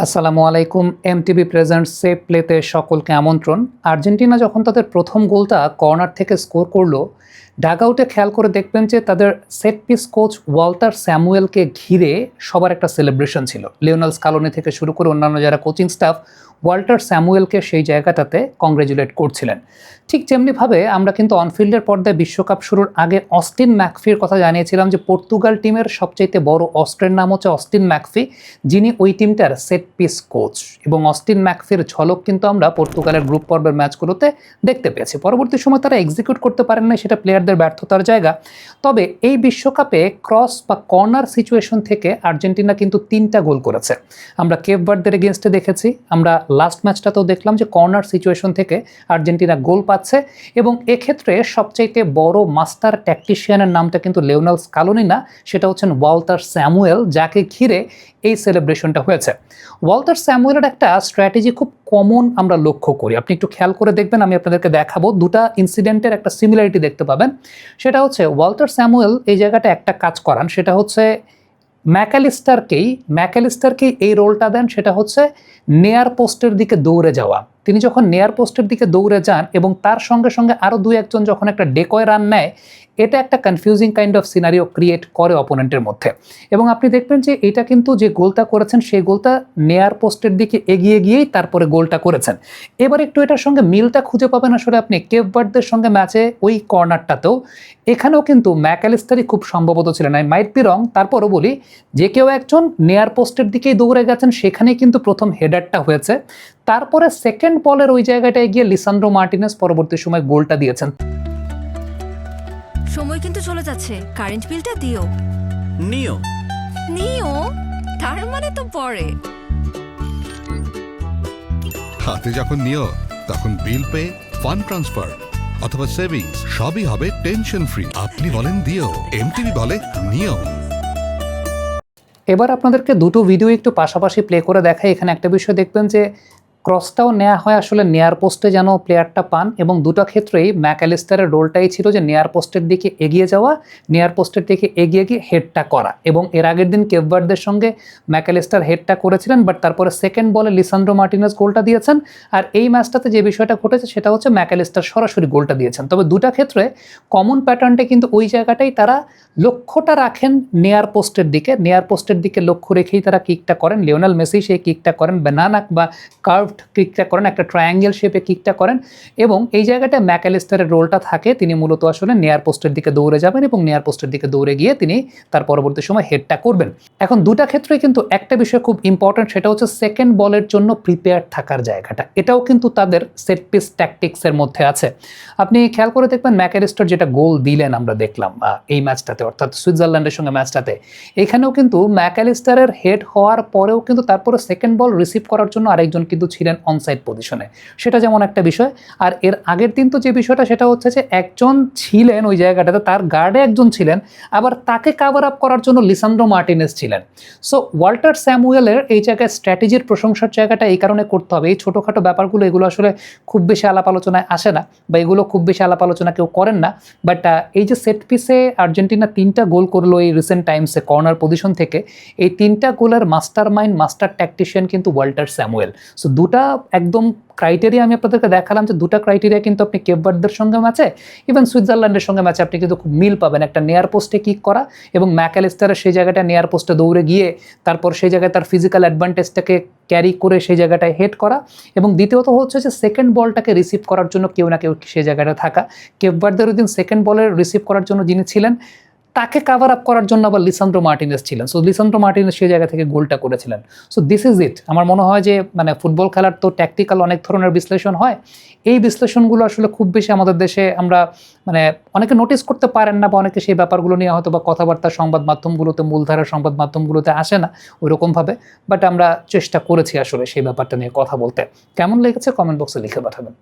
আসসালামু আলাইকুম। MTV present save প্লেতে সকলকে আমন্ত্রণ। আর্জেন্টিনা যখন তাদের প্রথম গোলটা কর্নার থেকে স্কোর করলো, ডাগআউটে খেয়াল করে দেখবেন যে তাদের সেট পিস কোচ ওয়াল্টার স্যামুয়েলকে ঘিরে সবার একটা সেলিব্রেশন ছিল। লিওনেল স্কালোনি থেকে শুরু করে অন্যান্য যারা কোচিং স্টাফ ওয়াল্টার স্যামুয়েলকে সেই জায়গাটাতে কংগ্রেচুলেট করছিলেন। ঠিক যেমনিভাবে আমরা কিন্তু অনফিল্ডের পর্দায় বিশ্বকাপ শুরুর আগে অস্টিন ম্যাকফির কথা জানিয়েছিলাম যে পর্তুগাল টিমের সবচাইতে বড় অস্ত্রের নাম হচ্ছে অস্টিন ম্যাকফি, যিনি ওই টিমটার সেট পিস কোচ। এবং অস্টিন ম্যাকফির ঝলক কিন্তু আমরা পর্তুগালের গ্রুপ পর্বের ম্যাচগুলোতে দেখতে পেয়েছি। পরবর্তী সময় তারা এক্সিকিউট করতে পারেন না, সেটা প্লেয়ারদের ব্যর্থতার জায়গা। তবে এই বিশ্বকাপে ক্রস বা কর্নার সিচুয়েশন থেকে আর্জেন্টিনা কিন্তু 3টা গোল করেছে। আমরা কেপ ভার্দের এগেনস্টে দেখেছি, আমরা লাস্ট ম্যাচটাতেও দেখলাম যে কর্নার সিচুয়েশন থেকে আর্জেন্টিনা গোল পাচ্ছে। এবং এক্ষেত্রে সবচাইতে বড় মাস্টার ট্যাকটিশিয়ানের নামটা কিন্তু লিওনেল স্কালোনি না, সেটা হচ্ছেন ওয়াল্টার স্যামুয়েল, যাকে ঘিরে এই সেলিব্রেশনটা হয়েছে। ওয়াল্টার স্যামুয়েলের একটা স্ট্র্যাটেজি খুব কমন আমরা লক্ষ্য করি, আপনি একটু খেয়াল করে দেখবেন, আমি আপনাদেরকে দেখাবো। দুটা ইনসিডেন্টের একটা সিমিলারিটি দেখতে পাবেন। সেটা হচ্ছে ওয়াল্টার স্যামুয়েল এই জায়গাটা একটা কাজ করান, সেটা হচ্ছে ম্যাকালিস্টারকেই এই রোলটা দেন, সেটা হচ্ছে নেয়ার পোস্টের দিকে দৌড়ে যাওয়া। তিনি যখন নেয়ার পোস্টের দিকে দৌড়ে যান এবং তার সঙ্গে সঙ্গে আরও 2-1 যখন একটা ডেকয় রান নেয়, এটা একটা confusing kind of scenario create করে অপোনেন্টের মধ্যে। এবং আপনি দেখবেন যে এটা কিন্তু যে গোলটা করেছেন সেই গোলটা নেয়ার পোস্টের দিকে এগিয়ে গিয়েই তারপরে গোলটা করেছেন। এবার একটু এটার সঙ্গে মিলটা খুঁজে পাবেন আসলে আপনি কেপ ভার্দের সঙ্গে ম্যাচে ওই কর্নারটাতেও। এখানেও কিন্তু ম্যাকালিস্টারই খুব সম্ভবত ছিলেন, আই মাইট বি রং, তারপরও বলি যে কেউ একজন নেয়ার পোস্টের দিকেই দৌড়ে গেছেন, সেখানেই কিন্তু প্রথম হেডারটা হয়েছে। তারপরে সেকেন্ড বলের ওই জায়গাটায় গিয়ে লিসান্ড্রো মার্টিনেজ পরবর্তী সময় গোলটা দিয়েছেন। সময় কিন্তু চলে যাচ্ছে, কারেন্ট বিলটা দিও। নিও নিও তার মানে তো পরে। হাতে যখন নিও তখন বিল পে, ফান্ড ট্রান্সফার অথবা সেভিংস সবই হবে টেনশন ফ্রি। আপনি বলেন দিও, এমটিভি বলে নিও। এবার আপনাদেরকে দুটো ভিডিও একটু পাশাপাশি প্লে করে দেখাই। এখানে একটা বিষয় দেখবেন যে ক্রসটাও নেওয়া হয় আসলে নেয়ার পোস্টে যেন প্লেয়ারটা পান, এবং দুটো ক্ষেত্রেই ম্যাকালিস্টারের রোলটাই ছিল যে নেয়ার পোস্টের দিকে এগিয়ে যাওয়া, নেয়ার পোস্টের দিকে এগিয়ে গিয়ে হেডটা করা। এবং এর আগের দিন কেপ ভার্দের সঙ্গে ম্যাকালিস্টার হেডটা করেছিলেন, বাট তারপরে সেকেন্ড বলে লিসান্ড্রো মার্টিনেজ গোলটা দিয়েছেন। আর এই ম্যাচটাতে যে বিষয়টা ঘটেছে সেটা হচ্ছে ম্যাকালিস্টার সরাসরি গোলটা দিয়েছেন। তবে দুটো ক্ষেত্রে কমন প্যাটার্নটা কিন্তু ওই জায়গাটাই তারা লক্ষ্যটা রাখেন নেয়ার পোস্টের দিকে, নেয়ার পোস্টের দিকে লক্ষ্য রেখেই তারা কিকটা করেন। লিওনেল মেসি সেই কিকটা করেন, ব্যানানা বা কার্ভ কিকটা করেন, একটা ট্রায়াঙ্গেল শেপে কিকটা করেন। এবং এই জায়গাটা ম্যাকালিস্টারের রোলটা থাকে, তিনি মূলত আসলে নেয়ার পোস্টের দিকে দৌড়ে যাবেন এবং নেয়ার পোস্টের দিকে দৌড়ে গিয়ে তিনি তার পরবর্তী সময় হেডটা করবেন। এখন দুটা ক্ষেত্রেই কিন্তু একটা বিষয় খুব ইম্পর্টেন্ট, সেটা হচ্ছে সেকেন্ড বলের জন্য প্রিপেয়ার থাকার জায়গাটা। এটাও কিন্তু তাদের সেট পিস ট্যাকটিক্সের মধ্যে আছে। আপনি খেয়াল করে দেখবেন ম্যাকালিস্টার যেটা গোল দিলেন আমরা দেখলাম এই ম্যাচটাতে, অর্থাৎ সুইজারল্যান্ডের সঙ্গে ম্যাচটাতে, এখানেও কিন্তু ম্যাকালিস্টারের হেড হওয়ার পরেও কিন্তু তারপরে সেকেন্ড বল রিসিভ করার জন্য আরেকজন কিন্তু ছিলেন অনসাইড পজিশনে, সেটা যেমন একটা বিষয়। আর এর আগের দিন তো যে বিষয়টা সেটা হচ্ছে যে একজন ছিলেন ওই জায়গাটাতে, তার গার্ডে একজন ছিলেন, আবার তাকে কাভার আপ করার জন্য লিসান্ড্রো মার্টিনেজ ছিলেন। সো ওয়াল্টার স্যামুয়েলের এই জায়গায় স্ট্র্যাটেজির প্রশংসার জায়গাটা এই কারণে করতে হবে, এই ছোটোখাটো ব্যাপারগুলো এগুলো আসলে খুব বেশি আলাপ আলোচনায় আসে না, বা এগুলো খুব বেশি আলাপ আলোচনা কেউ করেন না। বাট এই যে সেট পিসে আর্জেন্টিনা 3টা গোল করলো এই রিসেন্ট টাইমসে কর্নার পজিশন থেকে, এই 3টা গোলের মাস্টার মাইন্ড, মাস্টার ট্যাকটিশিয়ান কিন্তু ওয়াল্টার স্যামুয়েল। সো দুটা একদম ক্রাইটেরিয়া আমি আপনাদেরকে দেখালাম যে দুটা ক্রাইটেরিয়া কিন্তু আপনি কেপ ভার্দের সঙ্গে ম্যাচে, ইভেন সুইজারল্যান্ডের সঙ্গে ম্যাচে আপনি কিন্তু খুব মিল পাবেন। একটা নেয়ার পোস্টে কিক করা এবং ম্যাকালিস্টারের সেই জায়গাটা নেয়ার পোস্টে দৌড়ে গিয়ে তারপর সেই জায়গায় তার ফিজিক্যাল অ্যাডভান্টেজটাকে ক্যারি করে সেই জায়গাটায় হেড করা, এবং দ্বিতীয়ত হচ্ছে যে সেকেন্ড বলটাকে রিসিভ করার জন্য কেউ না কেউ সেই জায়গাটা থাকা। কেপ ভার্দের ওই দিন সেকেন্ড বলের রিসিভ করার জন্য যিনি ছিলেন, তাকে কাভার আপ করার জন্য আবার লিসান্ড্রো মার্টিনেজ ছিলেন। সো লিসান্ড্রো মার্টিনেজ সেই জায়গা থেকে গোলটা করেছিলেন। So this is it. আমার মনে হয় যে মানে ফুটবল খেলার তো ট্যাকটিক্যাল অনেক ধরনের বিশ্লেষণ হয়, এই বিশ্লেষণগুলো আসলে খুব বেশি আমাদের দেশে আমরা মানে অনেকে নোটিস করতে পারেন না, বা অনেকে সেই ব্যাপারগুলো নিয়ে হয়তো বা কথাবার্তা সংবাদ মাধ্যমগুলোতে, মূলধারার সংবাদ মাধ্যমগুলোতে আসে না ওইরকমভাবে। বাট আমরা চেষ্টা করেছি আসলে সেই ব্যাপারটা নিয়ে কথা বলতে। কেমন লেগেছে কমেন্ট বক্সে লিখে পাঠাবেন।